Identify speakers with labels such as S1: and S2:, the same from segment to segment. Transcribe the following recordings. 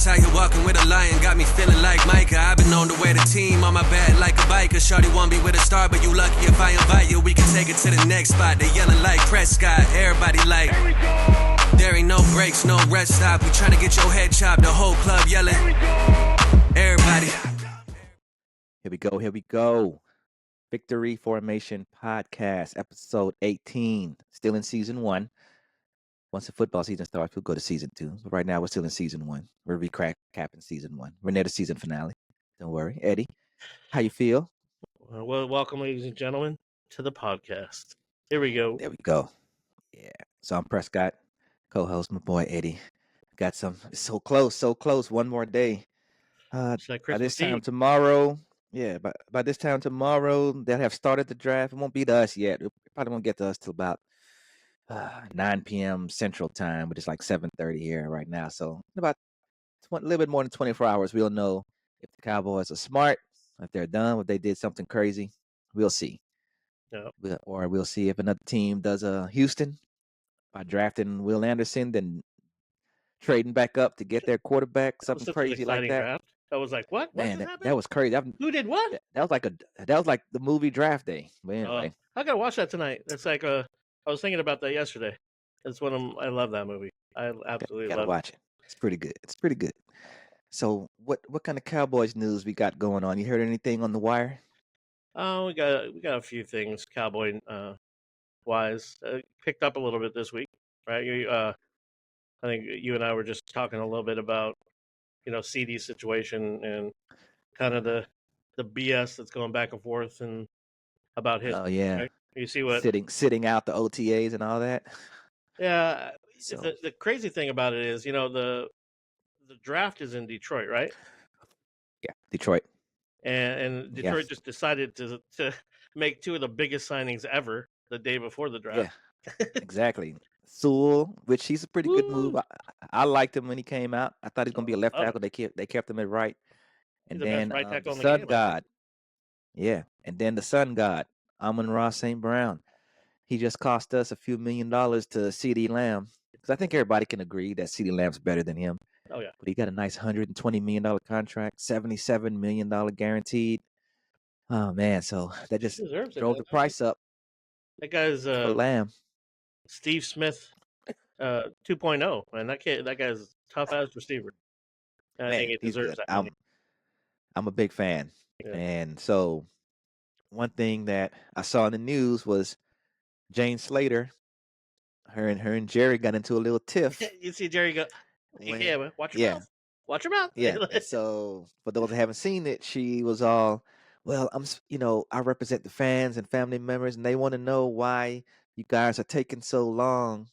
S1: Cause how you walking with a lion got me feeling like Micah. I've been known to wear the team on my back like a biker. Shorty want me with a star, but you lucky if I invite you. We can take it to the next spot. They yelling like Prescott. Everybody like, there ain't no breaks, no rest stop. We tryna get your head chopped. The whole club yelling. Everybody.
S2: Here we go. Victory Formation Podcast, episode 18. Still in season 1. Once the football season starts, we'll go to season 2. But right now, we're still in season 1. We're recapping season 1. We're near the season finale. Don't worry. Eddie, how you feel?
S3: Well, welcome, ladies and gentlemen, to the podcast. Here we go.
S2: There we go. Yeah. So I'm Prescott, co-host, my boy Eddie. Got so close. One more day.
S3: It's like
S2: By this
S3: Christmas
S2: time
S3: Eve.
S2: tomorrow, by this time tomorrow, they'll have started the draft. It won't be to us yet. It probably won't get to us till about 9 p.m. Central Time, but it's like 7:30 here right now. So in about a little bit more than 24 hours, we'll know if the Cowboys are smart, if they're done, if they did something crazy. We'll see.
S3: Yeah.
S2: Or we'll see if another team does Houston by drafting Will Anderson, then trading back up to get their quarterback, something
S3: Such an
S2: crazy like
S3: exciting
S2: that.
S3: draft. I was like, what? What
S2: Man,
S3: just happened?
S2: that was crazy.
S3: Who did what?
S2: That was like the movie Draft Day. But anyway,
S3: I gotta watch that tonight. It's like I was thinking about that yesterday. It's one of I love that movie. I absolutely
S2: gotta
S3: love
S2: watch it. It's pretty good. So what kind of Cowboys news we got going on? You heard anything on the wire?
S3: Oh, we got a few things Cowboy wise. Picked up a little bit this week, right? I think you and I were just talking a little bit about CD's situation and kind of the BS that's going back and forth and about his.
S2: Oh yeah,
S3: right? You see what
S2: sitting out the OTAs and all that.
S3: Yeah,
S2: So
S3: the crazy thing about it is, the draft is in Detroit, right?
S2: yeah, Detroit.
S3: And Detroit
S2: Yes.
S3: just decided to make two of the biggest signings ever the day before the draft.
S2: Yeah, exactly. Sewell, which he's a pretty good move.
S3: Woo!
S2: I liked him when he came out. I thought he was gonna be a left
S3: Love
S2: tackle. They kept him at right.
S3: He's
S2: And
S3: the best
S2: then
S3: right tackle
S2: the
S3: in the
S2: Sun
S3: game, I think.
S2: God. Yeah, and then the Sun God, Amon-Ra St. Brown. He just cost us a few $1 million to CeeDee Lamb. Because I think everybody can agree that CeeDee Lamb's better than him.
S3: Oh yeah.
S2: But he got a nice $120 million contract, $77 million guaranteed. Oh man, so that just
S3: deserves it,
S2: drove
S3: man.
S2: the price up
S3: That guy's
S2: for Lamb.
S3: Steve Smith 2.0, man. That guy's tough as receiver. And I
S2: Man,
S3: think he
S2: he's
S3: deserves
S2: good.
S3: that money.
S2: I'm a big fan.
S3: Yeah.
S2: And so one thing that I saw in the news was Jane Slater, her and Jerry got into a little tiff.
S3: You see Jerry go, yeah, man, watch your
S2: Yeah.
S3: mouth. Watch your mouth.
S2: Yeah. And so for those that haven't seen it, she was all, well, I represent the fans and family members, and they want to know why you guys are taking so long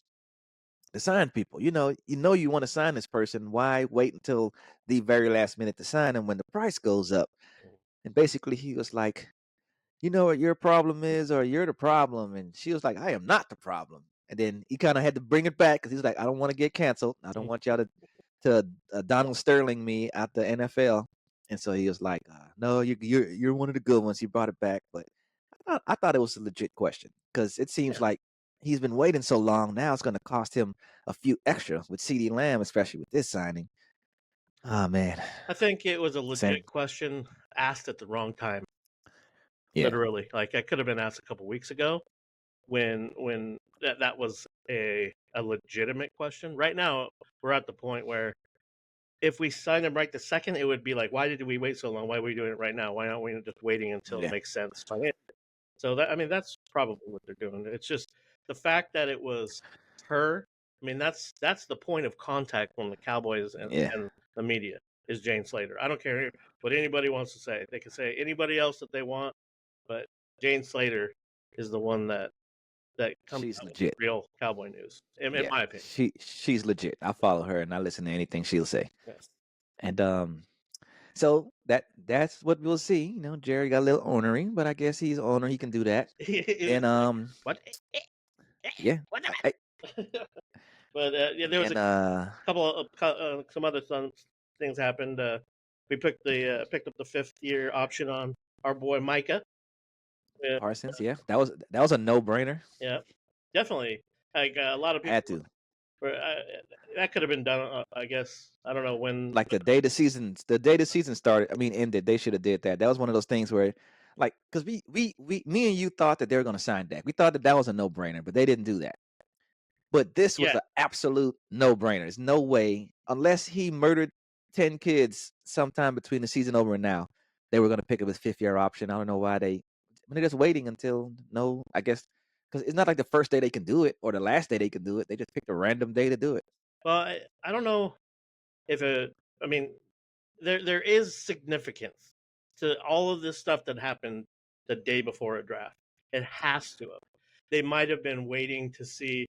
S2: to sign people. You want to sign this person. Why wait until the very last minute to sign them when the price goes up? And basically he was like, you know what your problem is, or you're the problem. And she was like, I am not the problem. And then he kind of had to bring it back because he was like, I don't want to get canceled. I don't want y'all to Donald Sterling me out the NFL. And so he was like, no, you're one of the good ones. He brought it back. But I thought it was a legit question because it seems like he's been waiting so long. Now it's going to cost him a few extra with CeeDee Lamb, especially with this signing. Oh, man.
S3: I think it was a legit question asked at the wrong time.
S2: Yeah.
S3: Literally, like it could have been asked a couple weeks ago, when that was a legitimate question. Right now, we're at the point where if we sign him right the second, it would be like, why did we wait so long? Why are we doing it right now? Why aren't we just waiting until it makes sense? So that's probably what they're doing. It's just the fact that it was her. I mean, that's the point of contact from the Cowboys and the media is Jane Slater. I don't care what anybody wants to say. They can say anybody else that they want, but Jane Slater is the one that comes
S2: She's
S3: out
S2: legit.
S3: with real Cowboy news, in my opinion.
S2: She's legit. I follow her and I listen to anything she'll say.
S3: Yes.
S2: And so that's what we'll see. Jerry got a little ornery, but I guess he's an owner. He can do that. And
S3: what?
S2: Yeah.
S3: But there was a couple of some other things happened. We picked up the 5th-year option on our boy Micah
S2: Parsons. Yeah, that was a no-brainer.
S3: Yeah, definitely. Like a lot of people
S2: Had to.
S3: That could have been done. I guess I don't know when.
S2: Like the day the season started, I mean ended, they should have did that. That was one of those things where, like, because me and you thought that they were going to sign Dak. We thought that was a no brainer, but they didn't do that. But this was
S3: Yeah,
S2: an absolute no brainer. There's no way, unless he murdered 10 kids sometime between the season over and now, they were going to pick up his 5th-year option. I don't know why they're just waiting until no, I guess, because it's not like the first day they can do it or the last day they can do it. They just picked a random day to do it.
S3: well, I don't know if it. I mean, there is significance to all of this stuff that happened the day before a draft. It has to have. They might have been waiting to see,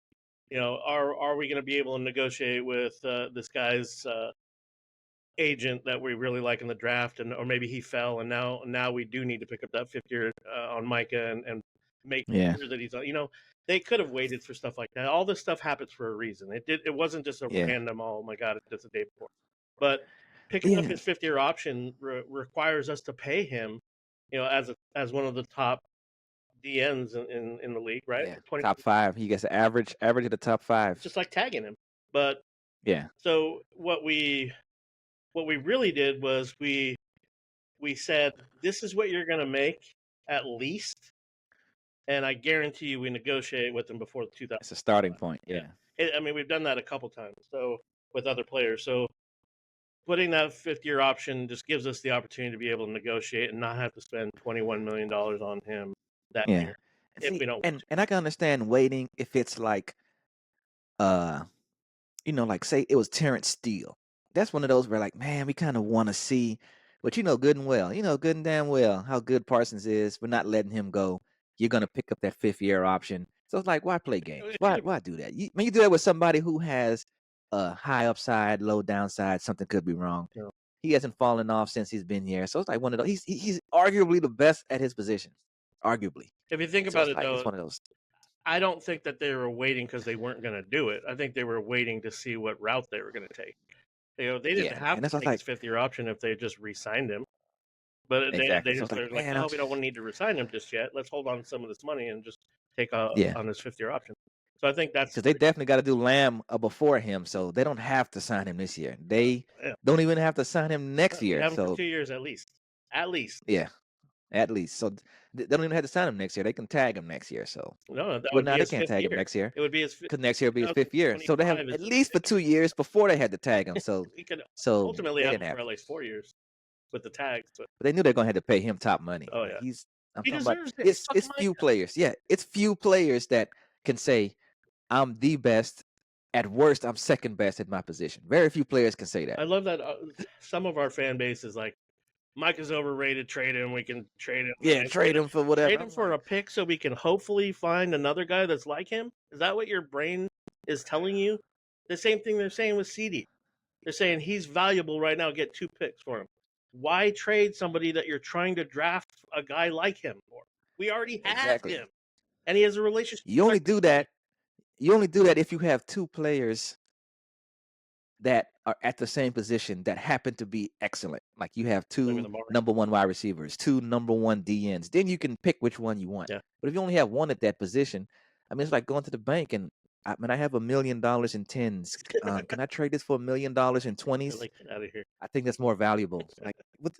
S3: are we going to be able to negotiate with this guy's agent that we really like in the draft, or maybe he fell, and now we do need to pick up that 5th year on Micah and make
S2: Yeah.
S3: sure that he's on. They could have waited for stuff like that. All this stuff happens for a reason. It wasn't just a
S2: Yeah.
S3: random. Oh my God, it's just the day before. But picking up
S2: Yeah.
S3: his 5th-year option requires us to pay him, as one of the top DNs in the league, right?
S2: Yeah. Top 5. He gets the average of the top 5.
S3: Just like tagging him. But
S2: Yeah.
S3: so what we really did was we said, this is what you're going to make at least, and I guarantee you we negotiate with them before the 2000.
S2: It's a starting point. Yeah.
S3: I mean, we've done that a couple times. So with other players, so putting that 5th-year option just gives us the opportunity to be able to negotiate and not have to spend $21 million on him that
S2: Yeah.
S3: year if
S2: See,
S3: we don't.
S2: and I can understand waiting if it's like, like say it was Terrence Steele. That's one of those where like, man, we kind of want to see, but good and well, good and damn well how good Parsons is. We're not letting him go. You're gonna pick up that 5th-year option. So it's like, why play games? Why do that? When you do that with somebody who has a high upside, low downside, something could be wrong.
S3: Yeah.
S2: He hasn't fallen off since he's been here. So it's like one of those. He's arguably the best at his position. Arguably.
S3: If you think
S2: So
S3: about
S2: it's
S3: it,
S2: like,
S3: though,
S2: it's one of those.
S3: I don't think that they were waiting because they weren't going to do it. I think they were waiting to see what route they were going to take. They didn't
S2: Yeah,
S3: have
S2: and
S3: to
S2: that's
S3: take
S2: like
S3: his 5th-year option if they just re-signed him. But
S2: exactly.
S3: they
S2: So
S3: just
S2: it's
S3: were
S2: like,
S3: like,
S2: man,
S3: oh, we don't need to resign him just yet. Let's hold on to some of this money and just take
S2: yeah,
S3: on his 5th-year option. So I think that's
S2: because they definitely got to do Lamb before him, so they don't have to sign him this year. They
S3: yeah.
S2: don't even have to sign him next
S3: We
S2: year.
S3: have him
S2: So
S3: for 2 years at least. At least.
S2: yeah, at least. So they don't even have to sign him next year. They can tag him next year. So
S3: No, that
S2: well,
S3: would
S2: now
S3: be
S2: they
S3: his
S2: can't
S3: 5th
S2: tag him
S3: year.
S2: next year
S3: It would be his
S2: because next year will be his 5th year. So they have
S3: 2025
S2: at
S3: is
S2: least for 2 years before they had to tag him. So
S3: he could
S2: so
S3: ultimately
S2: they
S3: have
S2: didn't
S3: him
S2: have
S3: for
S2: to.
S3: at least 4 years with the tags. But
S2: But they knew they're gonna have to pay him top money.
S3: oh
S2: Like,
S3: yeah,
S2: I'm
S3: he
S2: talking about
S3: deserves it. Fuck
S2: it's few players. Yeah, it's few players that can say I'm the best. At worst, I'm second best at my position. Very few players can say
S3: I
S2: that.
S3: love that some of our fan base is like, Mike is overrated. Trade him. We can trade him.
S2: Yeah,
S3: And
S2: trade him for whatever.
S3: trade him for a pick so we can hopefully find another guy that's like him. Is that what your brain is telling you? The same thing they're saying with CD. They're saying he's valuable right now. Get 2 picks for him. Why trade somebody that you're trying to draft a guy like him for? We already have
S2: Exactly.
S3: him, and he has a relationship.
S2: You only do that. You only do that if you have 2 players that are at the same position that happen to be excellent. Like you have 2 number 1 wide receivers, 2 number 1 DNs. Then you can pick which one you want.
S3: Yeah.
S2: But if you only have one at that position, I mean, it's like going to the bank and I have $1 million in 10s. Can I trade this for $1 million in 20s?
S3: Like, get out of here.
S2: I think that's more valuable. Like, it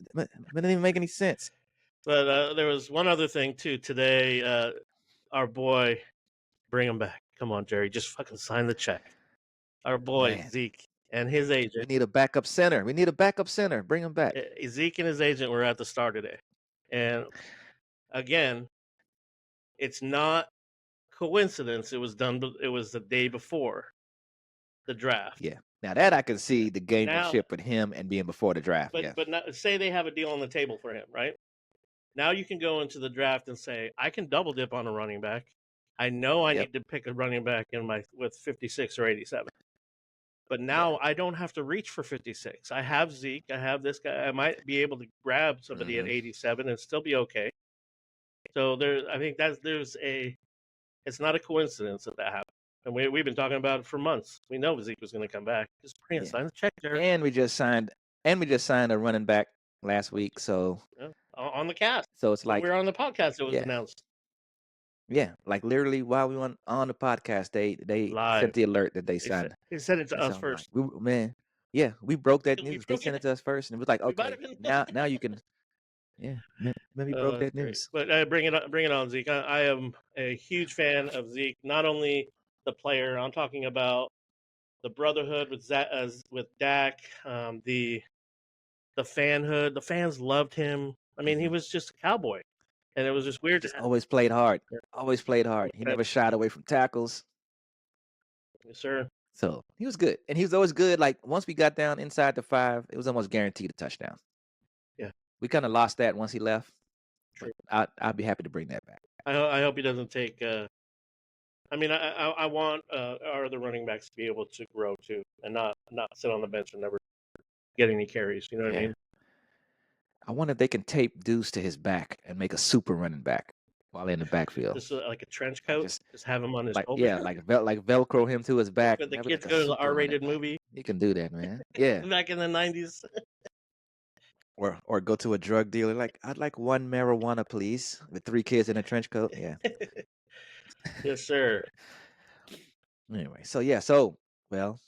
S2: doesn't even make any sense.
S3: But there was one other thing too today. Our boy, bring him back. Come on, Jerry, just fucking sign the check. Our boy
S2: Man.
S3: Zeke and his agent.
S2: We need a backup center. Bring him back.
S3: Zeke and his agent were at the start today, and again, it's not coincidence. It was done. It was the day before the draft.
S2: Yeah. Now that I can see the gamemanship with him and being before the draft.
S3: But
S2: yeah.
S3: but not, say they have a deal on the table for him, right? Now you can go into the draft and say, I can double dip on a running back. I know I need to pick a running back with 56 or 87. But now I don't have to reach for 56. I have Zeke. I have this guy. I might be able to grab somebody at 87 and still be okay. So I think it's not a coincidence that happened. And we've been talking about it for months. We know Zeke was going to come back. Just bring it, sign the check, Jared.
S2: And we just signed a running back last week. So
S3: on the cast.
S2: So it's like
S3: we were on the podcast. It was announced.
S2: Yeah, like literally while we were on the podcast, they
S3: live.
S2: sent the alert that they
S3: They said,
S2: signed.
S3: they sent it to
S2: And
S3: us
S2: so I'm like,
S3: first.
S2: man, yeah, we broke that
S3: We
S2: news. They
S3: broke
S2: sent
S3: it.
S2: it to us first, and it was like,
S3: We might
S2: okay,
S3: have been.
S2: now you can, yeah, man, we broke
S3: That's
S2: that
S3: great.
S2: news.
S3: But bring it on, Zeke. I am a huge fan of Zeke. Not only the player, I'm talking about the brotherhood with with Dak, the fanhood. The fans loved him. I mean, he
S2: Mhm.
S3: was just a cowboy, and it was just weird to
S2: Just
S3: have.
S2: always played hard, always played hard. He
S3: Okay.
S2: never shied away from tackles.
S3: Yes, sir.
S2: So he was good, and he was always good. Like once we got down inside the 5, it was almost guaranteed a touchdown.
S3: Yeah.
S2: We kind of lost that once he left,
S3: True.
S2: but I'd be happy to bring that back.
S3: I hope he doesn't take. I mean, I want our other running backs to be able to grow too, and not sit on the bench and never get any carries. You know what I
S2: Yeah.
S3: mean?
S2: I wonder if they can tape Deuce to his back and make a super running back while in the backfield.
S3: Just like a trench
S2: Like
S3: coat.
S2: just
S3: Just have him on his
S2: like
S3: shoulder.
S2: like Velcro him to his back.
S3: When
S2: and
S3: the
S2: have it
S3: kids
S2: like a
S3: go to the
S2: super running
S3: R-rated
S2: back.
S3: movie
S2: You can do that, man. Yeah.
S3: back in the 90s.
S2: Or go to a drug dealer like, I'd like 1 marijuana, please, with 3 kids in a trench coat. Yeah.
S3: Yes, sir.
S2: Anyway, so well,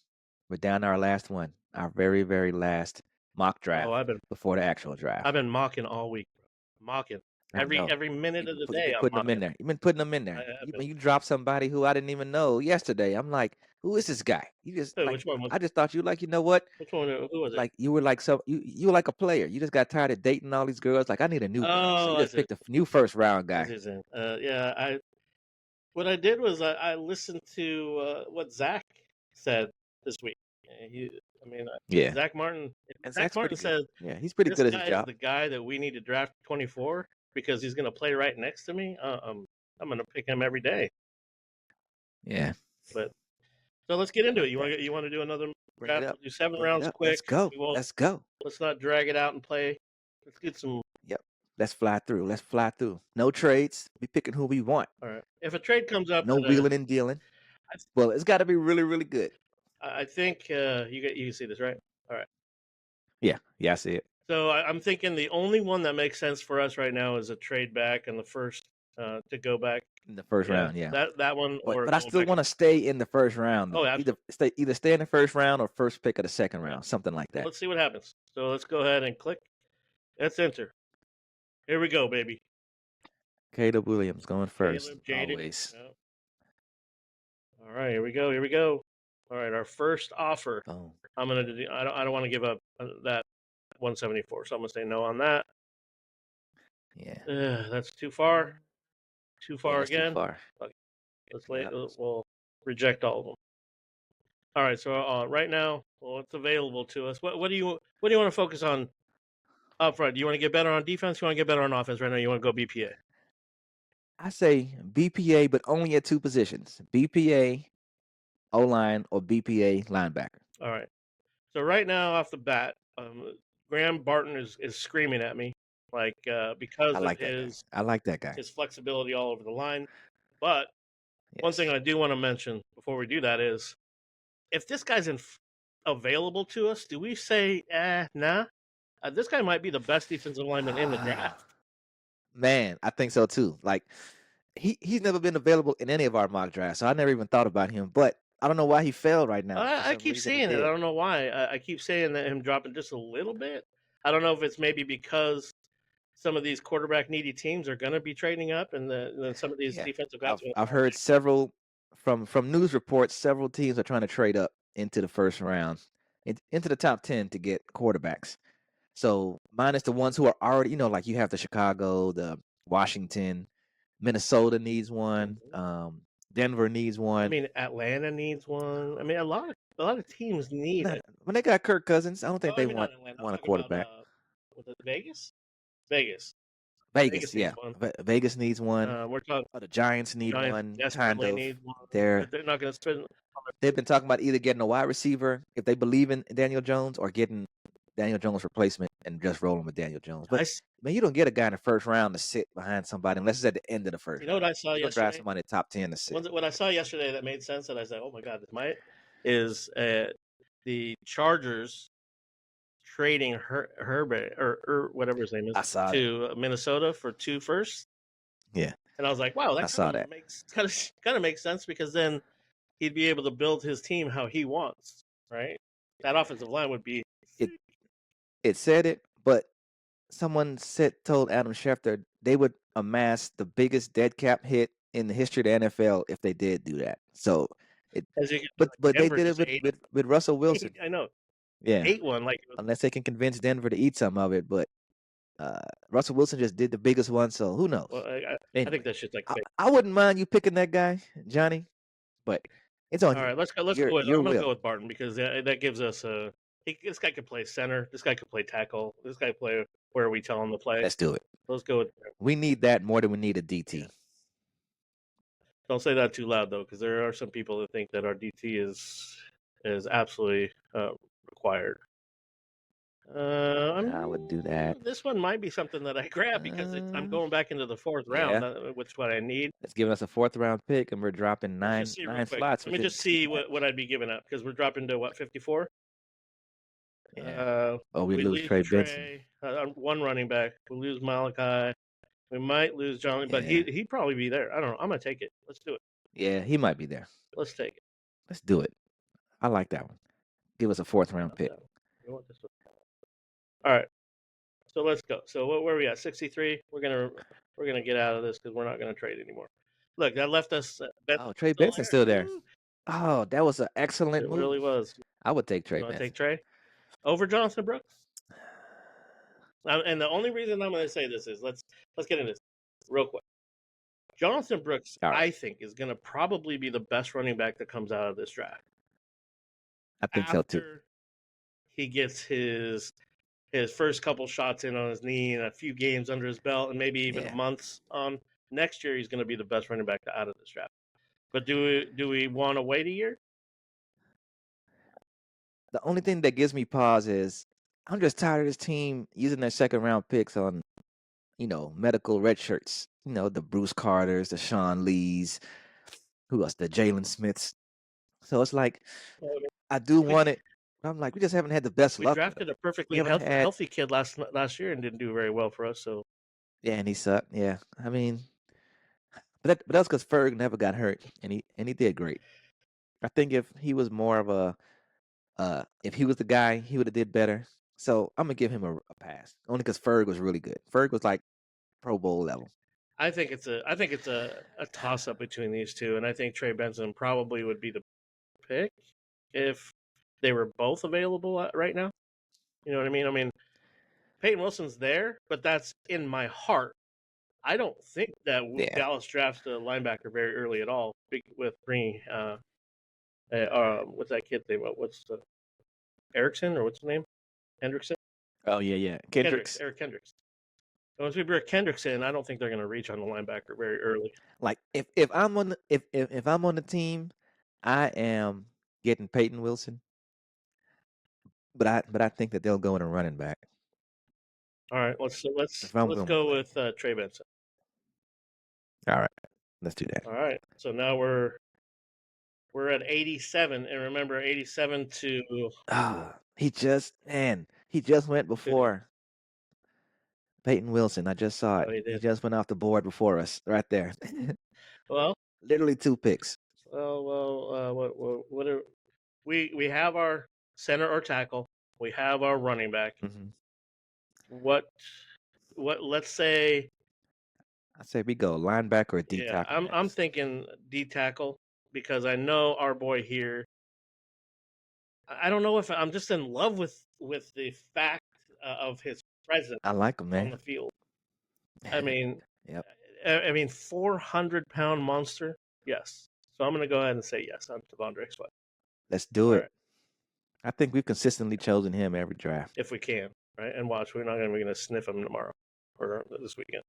S2: we're down to our last one, our very, very last mock draft
S3: Oh, I've
S2: before the actual draft.
S3: been mocking all week, bro. Mocking
S2: I know.
S3: every minute
S2: You've
S3: of the
S2: been
S3: day. I'm
S2: putting them in
S3: mocking.
S2: there. You've been putting them in there.
S3: I've
S2: When
S3: been,
S2: you drop somebody who I didn't even know yesterday, I'm like, who is this guy? You just
S3: oh,
S2: like,
S3: which one was?
S2: I just thought you like, you know what?
S3: Which one? Who was it?
S2: Like you were like you were like a player. You just got tired of dating all these girls. Like I need a new girl. So
S3: Oh,
S2: you
S3: I
S2: just
S3: see.
S2: picked a new first round
S3: I
S2: guy.
S3: see what you're saying. Yeah. What I did was I listened to what Zach said this week.
S2: Yeah.
S3: Zach Martin.
S2: And
S3: Zach
S2: Zach's
S3: Martin
S2: pretty good.
S3: said
S2: Yeah, he's pretty
S3: this
S2: good at his
S3: guy is
S2: job.
S3: the guy that we need to draft 24 because he's going to play right next to me. I'm going to pick him every day.
S2: Yeah.
S3: But so let's get into
S2: like
S3: it. You want to do another
S2: Bring it
S3: draft?
S2: up.
S3: We'll do 7
S2: Bring it
S3: rounds
S2: up.
S3: quick.
S2: Let's go.
S3: We won't.
S2: Let's go.
S3: Let's not drag it out and play. Let's get some.
S2: Yep. Let's fly through. Let's fly through. No trades. We picking who we want.
S3: All right. If a trade comes up,
S2: No wheeling and dealing. Well, it's got to be really, really good.
S3: I think you can see this, right? All right.
S2: Yeah. Yeah, I see it.
S3: So I'm thinking the only one that makes sense for us right now is a trade back in the first to go back
S2: In the first round, yeah.
S3: That one.
S2: But I still want to stay in the first round. Though.
S3: Oh, absolutely.
S2: Either stay in the first round or first pick of the second round, something like that.
S3: Let's see what happens. So let's go ahead and click. Let's enter. Here we go, baby.
S2: Caleb Williams going first.
S3: Caleb,
S2: always.
S3: Yep. All right, here we go. Here we go. All right, our first offer.
S2: Oh.
S3: I'm gonna do. I don't want to give up that 174, so I'm gonna say no on that.
S2: Yeah.
S3: That's too far. Too far
S2: that's
S3: again.
S2: Too far.
S3: Okay. We'll reject all of them. All right. So right now, what's available to us? What do you want to focus on up front? Do you want to get better on defense? You want to get better on offense right now? You want to go BPA?
S2: I say BPA, but only at 2 positions: BPA, O-line, or BPA linebacker.
S3: All right. So right now, off the bat, Graham Barton is screaming at me, like because
S2: I like
S3: of
S2: that guy. I like that guy.
S3: his flexibility all over the line. But one thing I do want to mention before we do that is, if this guy's available to us, do we say, nah? This guy might be the best defensive lineman in the draft.
S2: Man, I think so too. Like he's never been available in any of our mock drafts, so I never even thought about him. But I don't know why he fell right now.
S3: I keep seeing it. I don't know why. I keep saying that him dropping just a little bit. I don't know if it's maybe because some of these quarterback needy teams are going to be trading up, and then some of these defensive guys.
S2: I've heard several from news reports. Several teams are trying to trade up into the first round, into the top 10 to get quarterbacks. So minus the ones who are already, like you have the Chicago, the Washington, Minnesota needs one. Denver needs one.
S3: I mean, Atlanta needs one. I mean, a lot of teams need it.
S2: When they got Kirk Cousins, I don't think they want a quarterback.
S3: Was it Vegas? Vegas,
S2: yeah. Vegas needs one.
S3: We're talking.
S2: The Giants need one. Kind of.
S3: Need one.
S2: They're
S3: not going to spend.
S2: They've been talking about either getting a wide receiver if they believe in Daniel Jones, or getting Daniel Jones' replacement and just rolling with Daniel Jones. But man, you don't get a guy in the first round to sit behind somebody unless it's at the end of the first.
S3: You know what I saw yesterday?
S2: Draft somebody in the top 10 to sit.
S3: What I saw yesterday that made sense, that I said, "Oh my God, this might," is the Chargers trading Herbert or whatever his name is to Minnesota for 2 firsts.
S2: Yeah,
S3: And I was like, wow,
S2: I
S3: that
S2: saw that.
S3: makes kind of makes sense, because then he'd be able to build his team how he wants, right? That offensive line would be
S2: It it said it, but someone told Adam Schefter they would amass the biggest dead cap hit in the history of the NFL if they did do that. So it,
S3: as you can
S2: but they
S3: Denver
S2: did it
S3: just ate
S2: with Russell Wilson.
S3: I know.
S2: Yeah,
S3: Ate one like it was,
S2: unless they can convince Denver to eat some of it, but Russell Wilson just did the biggest one, so who knows?
S3: well, I
S2: Anyway,
S3: think that shit's like fake.
S2: I wouldn't mind you picking that guy, Johnny, but it's on
S3: All
S2: you.
S3: right, let's go with
S2: Your
S3: I'm gonna
S2: will.
S3: go with Barton, because that gives us a this guy could play center, this guy could play tackle, this guy could play where we tell him to play.
S2: Let's do it.
S3: Let's go with
S2: We need that more than we need a DT.
S3: Yeah. Don't say that too loud though, because there are some people that think that our DT is absolutely required.
S2: I would do that.
S3: This one might be something that I grab, because I'm going back into the fourth round, which is what I need.
S2: It's giving us a 4th round pick, and we're dropping nine slots.
S3: Let me just see what I'd be giving up, because we're dropping to what, 54?
S2: Yeah. We lose Trey Benson.
S3: One running back. We lose Malachi. We might lose John, but he'd probably be there. I don't know. I'm gonna take it. Let's do it.
S2: Yeah, he might be there.
S3: Let's take it.
S2: Let's do it. I like that one. Give us a 4th round pick.
S3: You want this one? All right. So let's go. So where are we at? 63. We're gonna get out of this, because we're not gonna trade anymore. Look, that left us.
S2: Trey Benson's still there. Oh, that was an excellent move.
S3: It really was.
S2: I would take Trey
S3: You want
S2: Benson.
S3: to take Trey over Jonathan Brooks? And the only reason I'm going to say this is let's get into this real quick. Jonathan Brooks, I think, is going to probably be the best running back that comes out of this draft.
S2: I think so too.
S3: He gets his first couple shots in on his knee and a few games under his belt, and maybe even months on. Next year, he's going to be the best running back out of this draft. But do we want to wait a year?
S2: The only thing that gives me pause is I'm just tired of this team using their 2nd round picks on, medical red shirts. The Bruce Carters, the Sean Lees, who else? The Jalen Smiths. So it's like, I do want it. But I'm like, we just haven't had the best luck.
S3: We drafted a perfectly healthy kid last year and didn't do very well for us. So
S2: yeah, and he sucked. Yeah, I mean, but that's because Ferg never got hurt, and he did great. I think if he was more of a if he was the guy, he would have did better. So I'm gonna give him a pass, only because Ferg was really good. Ferg was like Pro Bowl level.
S3: I think it's a toss up between these two, and I think Trey Benson probably would be the pick if they were both available right now. You know what I mean? I mean, Peyton Wilson's there, but that's in my heart. I don't think that Dallas drafts a linebacker very early at all with bringing what's that kid's name? What's the Erickson, or what's his name? Hendrickson?
S2: Oh yeah. Kendricks.
S3: Eric Kendricks. Once we bring Kendricks in, I don't think they're going to reach on the linebacker very early.
S2: Like if I'm on the team, I am getting Peyton Wilson. But I think that they'll go in a running back.
S3: All right, let's go with Trey Benson.
S2: All right, let's do that.
S3: All right, so now we're at 87, and remember 87 to.
S2: He just went before Peyton Wilson. I just saw it. He just went off the board before us, right there.
S3: Well,
S2: literally 2 picks.
S3: What are we have our center or tackle. We have our running back.
S2: Mm-hmm.
S3: What? Let's say.
S2: I say we go linebacker or D tackle.
S3: I'm thinking D tackle, because I know our boy here. I don't know if I'm just in love with the fact of his presence.
S2: I like him, man,
S3: on the field. I mean,
S2: yep.
S3: I mean, 400-pound monster. Yes. So I'm going to go ahead and say yes on T'Vondre Sweat.
S2: Let's do it. Right. I think we've consistently chosen him every draft.
S3: If we can, right? And watch, we're not going to sniff him tomorrow or this weekend.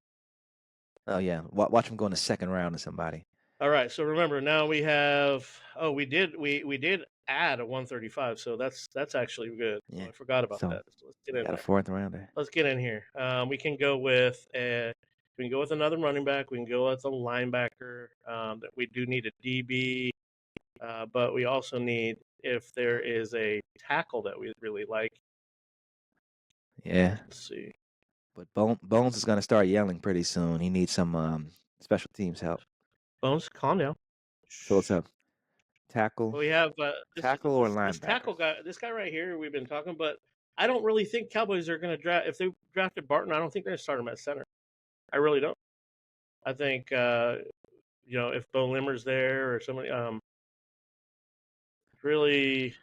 S2: Oh, yeah. Watch him go in the 2nd round to somebody.
S3: All right. So remember, now we have we did add a 135, so that's actually good. Yeah. I forgot about that. So let's get in.
S2: Got a 4th rounder.
S3: Let's get in here. We can go with another running back. We can go with a linebacker. That we do need a DB, but we also need, if there is a tackle that we really like.
S2: Yeah.
S3: Let's see.
S2: But Bones is going to start yelling pretty soon. He needs some Special teams help.
S3: Bones, calm down.
S2: So it's a tackle,
S3: We have
S2: tackle or
S3: this
S2: linebacker.
S3: tackle guy. This guy right here. We've been talking, but I don't really think Cowboys are going to draft. If they drafted Barton, I don't think they're going to start him at center. I really don't. I think if Bo Limmer's there or somebody, really.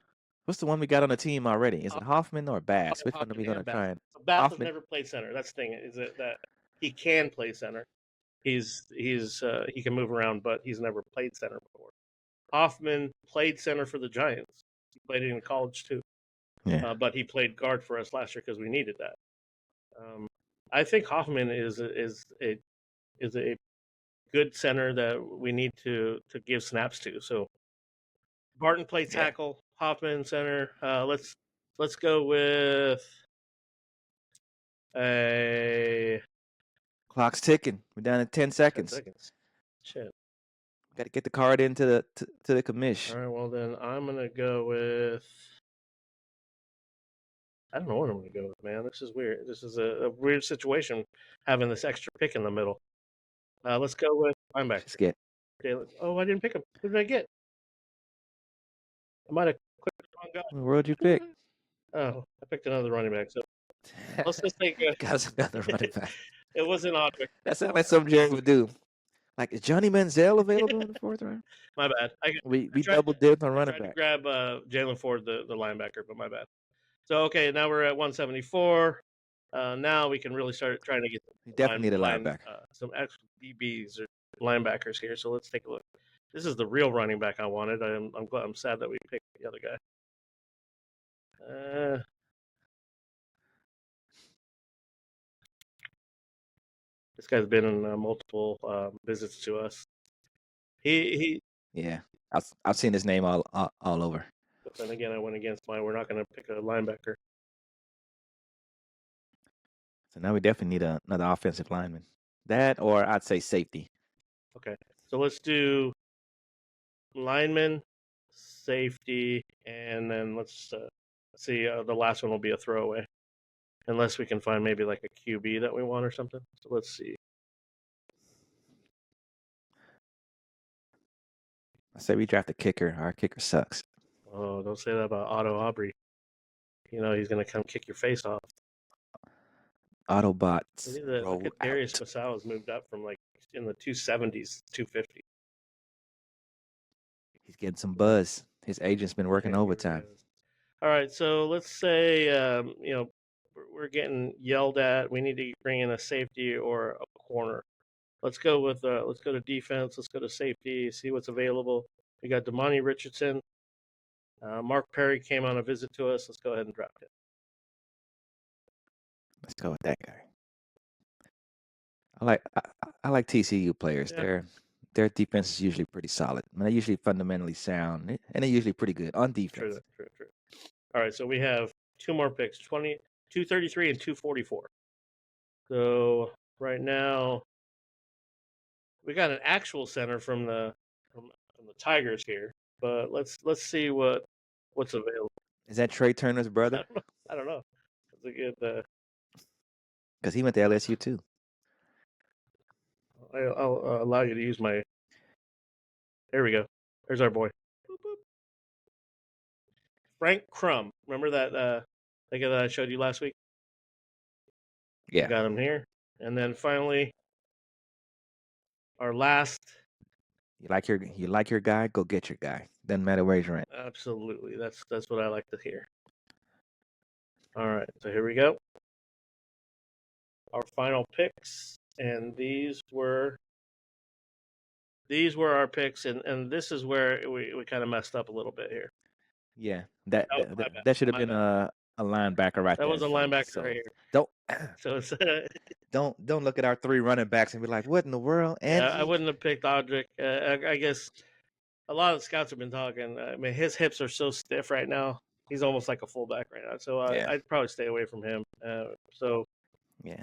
S2: What's the one we got on the team already? Is it Hoffman or Bass? Which one are we going to try? And
S3: Bass has
S2: Hoffman.
S3: never played center. That's the thing. Is it that he can play center? He can move around, but he's never played center before. Hoffman played center for the Giants. He played it in college too.
S2: Yeah.
S3: But he played guard for us last year because we needed that. I think Hoffman is a good center that we need to give snaps to. So Barton played tackle, Hoffman center. Let's go with a
S2: clock's ticking. We're down to 10 seconds.
S3: 10 seconds. Shit.
S2: Got to get the card into the commish.
S3: All right. Well, then I'm gonna go with. I don't know what I'm going to go with, man. This is weird. This is a weird situation, having this extra pick in the middle. Let's go with linebacker.
S2: Just get.
S3: Oh, I didn't pick him. Who did I get? I might have clicked the wrong guy.
S2: What did you pick?
S3: Oh, I picked another running back. So let's just take
S2: got another running back.
S3: It wasn't Audric.
S2: That sounds like something Jerry would do. Like, is Johnny Manziel available in the fourth round?
S3: My bad.
S2: We double dipped on running back.
S3: Grab Jalen Ford, the linebacker, but my bad. So okay, now we're at 174. Now we can really start trying to get.
S2: We definitely need a linebacker.
S3: Some extra DBs or linebackers here. So let's take a look. This is the real running back I wanted. I'm sad that we picked the other guy. This guy's been in multiple visits to us.
S2: Yeah, I've seen his name all over.
S3: But then again, I went against mine. We're not going to pick a linebacker.
S2: So now we definitely need another offensive lineman. That, or I'd say safety.
S3: Okay, so let's do lineman, safety, and then let's see. The last one will be a throwaway, unless we can find maybe like a QB that we want or something. So let's see.
S2: I say we draft a kicker. Our kicker sucks.
S3: Oh, don't say that about Otto Aubrey. You know he's gonna come kick your face off.
S2: Autobots.
S3: Look at Darius Masao has moved up from like in the 270s, 250.
S2: He's getting some buzz. His agent's been working overtime.
S3: All right, so let's say we're getting yelled at. We need to bring in a safety or a corner. Let's go to defense. Let's go to safety. See what's available. We got Damani Richardson. Mark Perry came on a visit to us. Let's go ahead and draft it.
S2: Let's go with that guy. I like TCU players. Yeah. Their defense is usually pretty solid. I mean, they're usually fundamentally sound, and they're usually pretty good on defense.
S3: True. All right, so we have two more picks, 233 and 244. So right now, we got an actual center from the Tigers here, but let's see what's available.
S2: Is that Trey Turner's brother?
S3: I don't know. That's a good.
S2: Because he went to LSU too.
S3: I'll allow you to use my. There we go. There's our boy. Boop, boop. Frank Crum. Remember that guy that I showed you last week?
S2: Yeah.
S3: Got him here. And then finally, our last.
S2: You like your guy? Go get your guy. Doesn't matter where he's ranked.
S3: Absolutely. That's what I like to hear. All right. So here we go. Our final picks, and these were our picks, and this is where we kind of messed up a little bit here.
S2: Yeah, that should have been a linebacker right there.
S3: That was a linebacker right here.
S2: Don't look at our three running backs and be like, what in the world? And
S3: I wouldn't have picked Audric. I guess a lot of the scouts have been talking. I mean, his hips are so stiff right now. He's almost like a fullback right now. So I'd probably stay away from him.
S2: Yeah,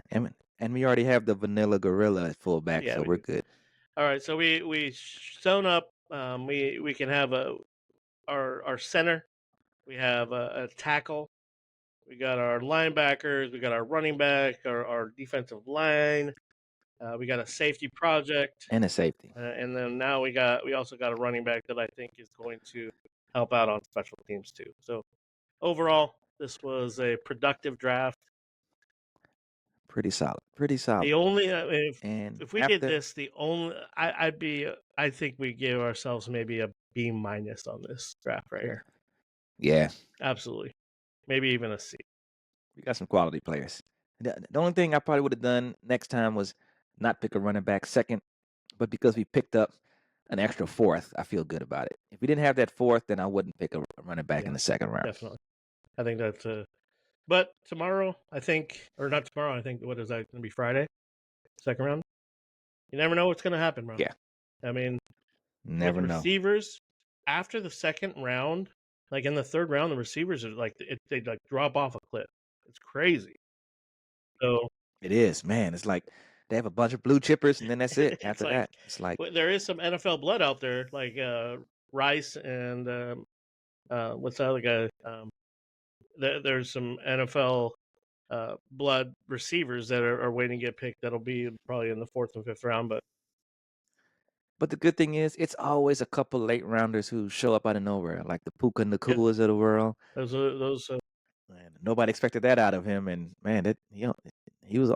S2: and we already have the vanilla gorilla at fullback, so we're good.
S3: All right, so we sewn up. We can have our center. We have a tackle. We got our linebackers. We got our running back. Our defensive line. We got a safety project,
S2: And a safety.
S3: and then now we also got a running back that I think is going to help out on special teams too. So overall, this was a productive draft.
S2: Pretty solid. Pretty solid.
S3: The only
S2: And
S3: if we
S2: after
S3: did this, the only I think we gave ourselves maybe a B- on this draft right here.
S2: yeah,
S3: Absolutely, maybe even a C.
S2: we got some quality players. The only thing I probably would have done next time was not pick a running back second, but because we picked up an extra fourth, I feel good about it. If we didn't have that fourth, then I wouldn't pick a running back in the second round.
S3: Definitely, I think that's But tomorrow, I think, or not tomorrow, I think, what is that going to be, Friday? Second round? You never know what's going to happen, bro.
S2: Yeah.
S3: I mean,
S2: Never
S3: with
S2: know.
S3: receivers, after the second round, like in the third round, the receivers are like, they like drop off a cliff. It's crazy. So
S2: It is, man. It's like they have a bunch of blue chippers, and then that's it.
S3: It's
S2: After
S3: like-
S2: that, it's like
S3: there is some NFL blood out there, like Rice and what's the other guy? There's some NFL blood receivers that are waiting to get picked. That'll be probably in the fourth and fifth round.
S2: But the good thing is, it's always a couple late rounders who show up out of nowhere, like the Puka Nakuas of the world.
S3: Those
S2: Man, nobody expected that out of him, and man, he was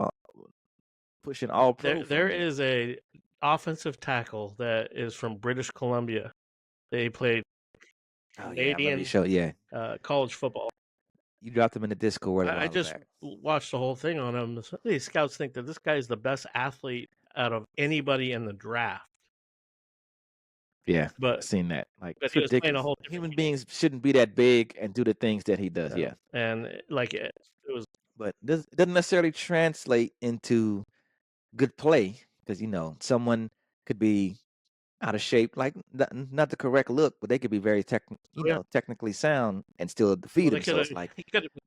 S2: pushing all pro.
S3: there is a offensive tackle that is from British Columbia. They played Canadian college football.
S2: You dropped him in the Discord.
S3: I just watched the whole thing on him. Some of these scouts think that this guy is the best athlete out of anybody in the draft.
S2: Yeah,
S3: but
S2: seen that. Like,
S3: but
S2: it's
S3: he was playing a
S2: ridiculous.
S3: whole
S2: Human beings shouldn't be that big and do the things that he does. Yeah,
S3: and like it was,
S2: but this doesn't necessarily translate into good play because someone could be out of shape, like not the correct look, but they could be very technically sound and still defeat him. So it's like,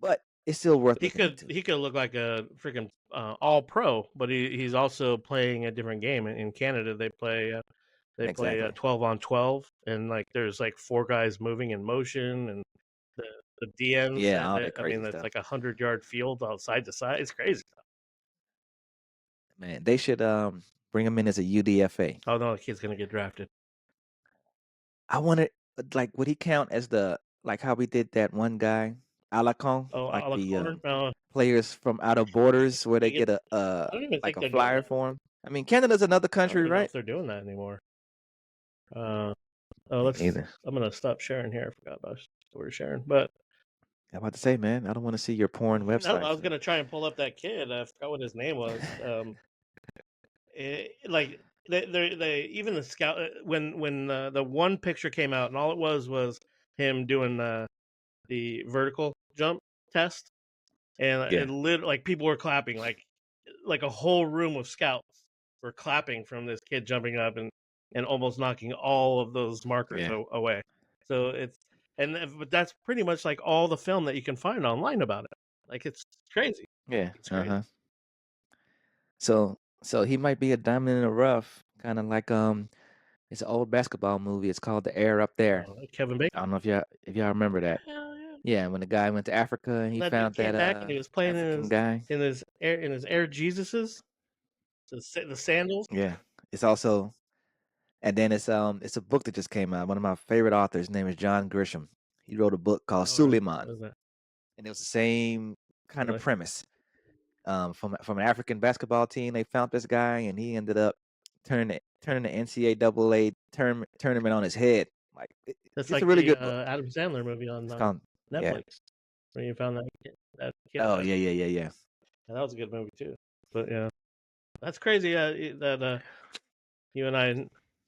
S2: but it's still worth.
S3: He could look like a freaking all pro, but he's also playing a different game. In Canada, they play. They play 12 on 12, and like there's like four guys moving in motion, and the DMs.
S2: Yeah,
S3: I mean, that's like 100-yard field outside to side. It's crazy.
S2: Man, they should bring him in as a UDFA.
S3: Oh no, the kid's gonna get drafted.
S2: I wonder, like, would he count as like how we did that one guy, Alacon?
S3: Oh,
S2: like
S3: the
S2: players from out of borders where they get a flyer for him. I mean, Canada's another country, right?
S3: If they're doing that anymore. I'm gonna stop sharing here. I forgot about what we're sharing, but
S2: I'm about to say, man, I don't want to see your porn website.
S3: No, I was gonna try and pull up that kid. I forgot what his name was. Like they even the scout when the one picture came out and all it was him doing the vertical jump test, and it like people were clapping, like a whole room of scouts were clapping from this kid jumping up and almost knocking all of those markers away. So but that's pretty much like all the film that you can find online about it. Like it's crazy.
S2: Yeah.
S3: It's crazy.
S2: So he might be a diamond in the rough, kind of like it's an old basketball movie. It's called The Air Up There.
S3: Kevin Bacon.
S2: I don't know if y'all remember that.
S3: Hell yeah.
S2: Yeah, when the guy went to Africa and he found that
S3: and he was playing in his Air Jesuses, the sandals.
S2: Yeah, it's also, and then it's a book that just came out. One of my favorite authors, his name is John Grisham. He wrote a book called Suleiman, and it was the same kind of premise. From an African basketball team, they found this guy, and he ended up turning the NCAA tournament on his head. Like
S3: it's
S2: a really good
S3: book. Adam Sandler movie on Netflix.
S2: Yeah.
S3: When you found that kid.
S2: Oh yeah.
S3: Yeah, that was a good movie too. But yeah, that's crazy. That you and I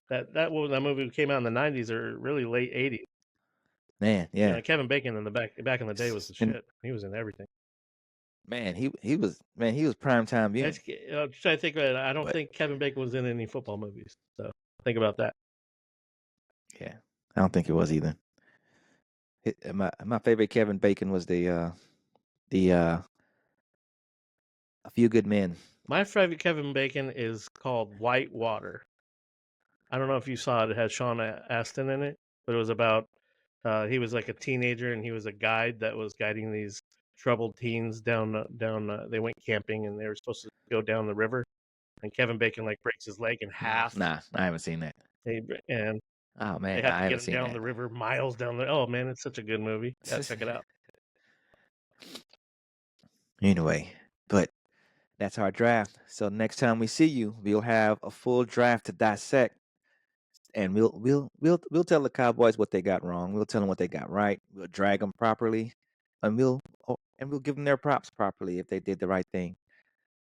S3: that movie came out in the 90s or really late 80s.
S2: Man, yeah.
S3: Kevin Bacon in the back in the day was the shit. He was in everything.
S2: Man, he was prime time viewing.
S3: I'm trying to think of it. I don't think Kevin Bacon was in any football movies. So think about that.
S2: Yeah, I don't think it was either. My favorite Kevin Bacon was the A Few Good Men.
S3: My favorite Kevin Bacon is called Whitewater. I don't know if you saw it. It had Sean Astin in it, but it was about he was like a teenager and he was a guide that was guiding these troubled teens down. They went camping and they were supposed to go down the river, and Kevin Bacon like breaks his leg in half.
S2: Nah, I haven't seen that.
S3: And
S2: Oh
S3: they
S2: man,
S3: have
S2: I
S3: to
S2: haven't
S3: get him
S2: seen
S3: down
S2: that.
S3: the river, miles down there. Oh man, it's such a good movie. Yeah, check it out.
S2: Anyway, but that's our draft. So next time we see you, we'll have a full draft to dissect, and we'll tell the Cowboys what they got wrong. We'll tell them what they got right. We'll drag them properly, and we'll give them their props properly if they did the right thing.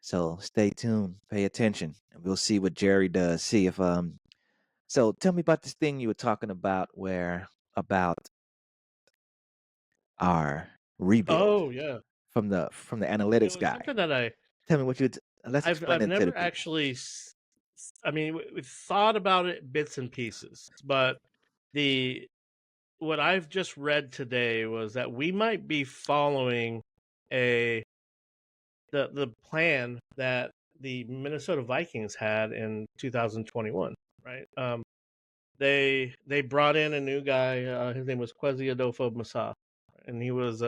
S2: So stay tuned, pay attention, and we'll see what Jerry does. See if So tell me about this thing you were talking about, where about our rebuild
S3: Oh yeah,
S2: from the
S3: it
S2: analytics
S3: was
S2: guy.
S3: something that
S2: Tell me what let's explain
S3: I've
S2: it to the
S3: never
S2: people.
S3: actually. I mean, we've thought about it bits and pieces, but the what I've just read today was that we might be following the plan that the Minnesota Vikings had in 2021, right? They brought in a new guy. His name was Kwesi Adofo-Mensah, and he was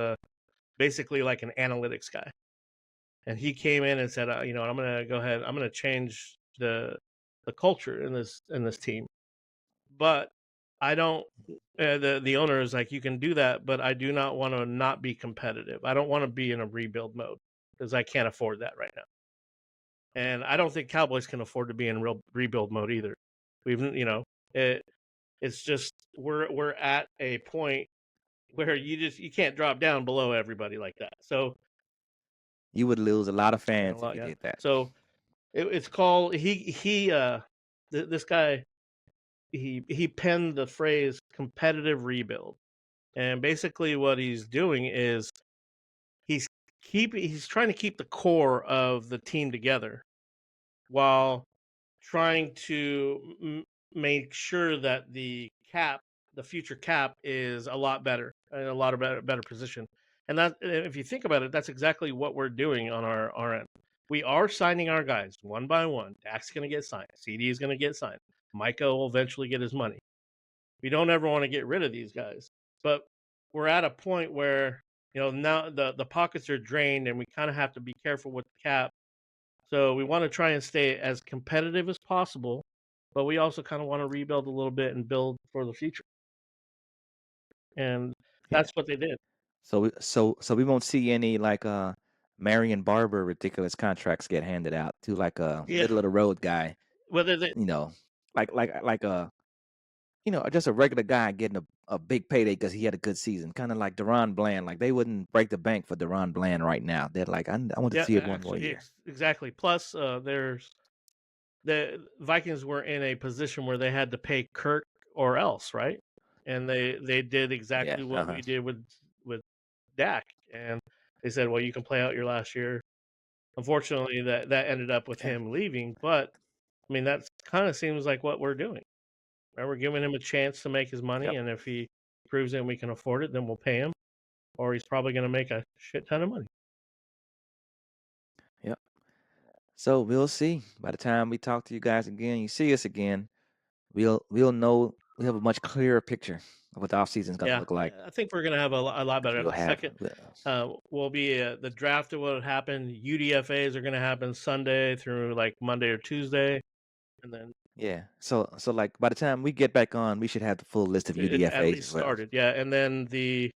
S3: basically like an analytics guy. And he came in and said, I'm going to go ahead. I'm going to change the culture in this team. But I don't. The owner is like, you can do that, but I do not want to not be competitive. I don't want to be in a rebuild mode because I can't afford that right now. And I don't think Cowboys can afford to be in real rebuild mode either. It's just we're at a point where you can't drop down below everybody like that. So
S2: You would lose a lot of
S3: a
S2: fans
S3: lot,
S2: if you
S3: yeah.
S2: did that.
S3: So it's called this guy he penned the phrase competitive rebuild, and basically what he's doing is he's trying to keep the core of the team together while trying to make sure that the future cap is a lot better, in a lot of better position. And that, if you think about it, that's exactly what we're doing on our end. We are signing our guys one by one. Dak's going to get signed. CD is going to get signed. Micah will eventually get his money. We don't ever want to get rid of these guys, but we're at a point where now the pockets are drained, and we kind of have to be careful with the cap. So we want to try and stay as competitive as possible, but we also kind of want to rebuild a little bit and build for the future. And that's what they did.
S2: So we won't see any like Marion Barber ridiculous contracts get handed out to like a middle of the road guy.
S3: Whether they,
S2: like just a regular guy getting a big payday because he had a good season, kind of like Deron Bland. Like they wouldn't break the bank for Deron Bland right now. They're like, I want to see it one more year.
S3: Exactly. Plus, there's the Vikings were in a position where they had to pay Kirk or else, right? And they did exactly what we did with Dak, and they said, well, you can play out your last year. Unfortunately, that ended up with him leaving, but I mean that kind of seems like what we're doing. Right? We're giving him a chance to make his money, and if he proves that we can afford it, then we'll pay him, or he's probably going to make a shit ton of money.
S2: Yep. So we'll see. By the time we talk to you guys again, you see us again, we'll know. We have a much clearer picture of what the offseason is going to look like.
S3: I think we're going to have a lot better. Second, will be the draft of what happened. UDFAs are going to happen Sunday through like Monday or Tuesday, and then
S2: So like by the time we get back on, we should have the full list of UDFAs
S3: at least started. Yeah, and then the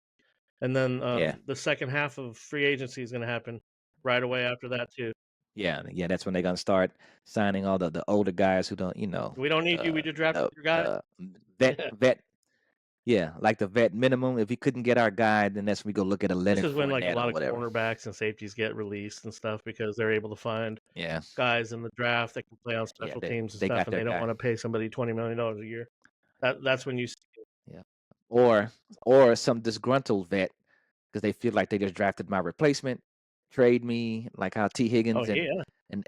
S3: second half of free agency is going to happen right away after that too.
S2: Yeah, that's when they're gonna start signing all the older guys who don't,
S3: We don't need you. We just drafted your guy.
S2: Vet. Yeah, like the vet minimum. If we couldn't get our guy, then that's when we go look at a Leonard.
S3: This is when like a lot of cornerbacks and safeties get released and stuff because they're able to find guys in the draft that can play on special teams and stuff, and they don't want to pay somebody $20 million a year. That's when you.
S2: Or some disgruntled vet because they feel like they just drafted my replacement. Trade me, like how T. Higgins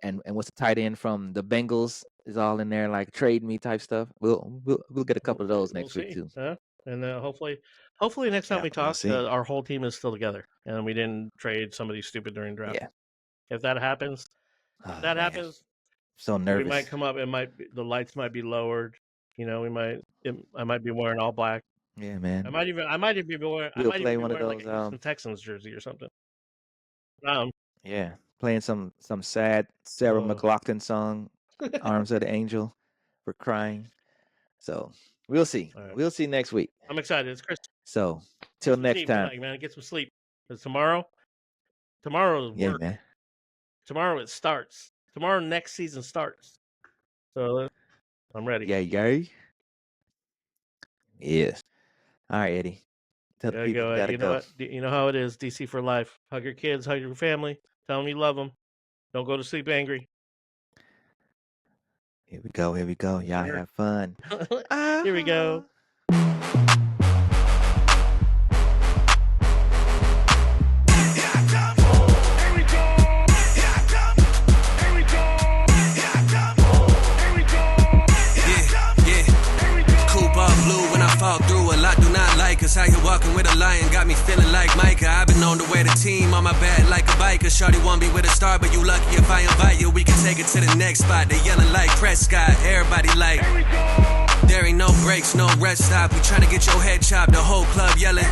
S2: and what's the tight end from the Bengals is all in there, like trade me type stuff. We'll get a couple of those next week too.
S3: And hopefully next time we talk, our whole team is still together and we didn't trade somebody stupid during draft.
S2: Yeah.
S3: If that happens, happens.
S2: So nervous.
S3: We might come up. The lights might be lowered. I might be wearing all black.
S2: Yeah, man.
S3: I might even be wearing.
S2: We'll play one of those
S3: like a Houston Texans jersey or something.
S2: Playing some sad Sarah McLachlan song. Arms of the Angel for crying. So we'll see.
S3: All right.
S2: We'll see next week.
S3: I'm excited. It's Christmas
S2: So till next
S3: Eve
S2: time.
S3: tonight, man. Get some sleep. 'Cause tomorrow is
S2: Yeah,
S3: work.
S2: man.
S3: Tomorrow it starts. Tomorrow next season starts. So I'm ready.
S2: Yay. Yes. All right, Eddie. Tell the
S3: Gotta
S2: people
S3: go.
S2: you gotta
S3: You know
S2: go.
S3: what? You know how it is. DC for life. Hug your kids. Hug your family. Tell them you love them. Don't go to sleep angry.
S2: Here we go. Y'all
S3: Sure.
S2: have fun.
S3: Here we go.
S1: Blue when I fall through, a lot do not like us. How you walking with a lion got me feeling like Micah. I've been known to wear the team on my back like a biker. Shorty won't be with a star, but you lucky if I invite you. We can take it to the next spot. They yelling like Prescott, everybody like. There ain't no breaks, no rest stop. We tryna get your head chopped, the whole club yelling.